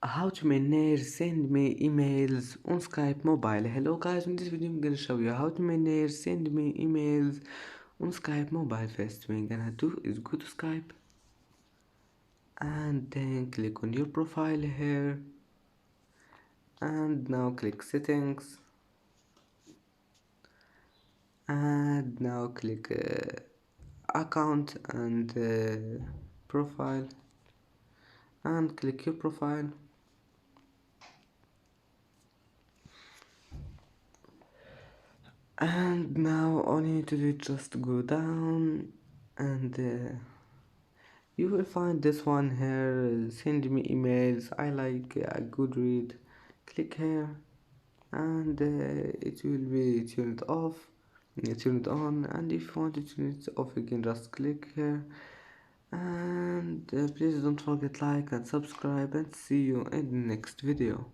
How to manage send me emails on Skype mobile. Hello guys, in this video I'm gonna show you how to manage send me emails on Skype mobile. First thing you're gonna do is go to Skype and then click on your profile here, and now click settings, and now click account and profile, and click your profile. And now all you need to do is just go down and you will find this one here, send me emails. I like a good read. Click here and it will be turned off, turned on, and if you want to turn it off you can just click here. And please don't forget like and subscribe, and see you in the next video.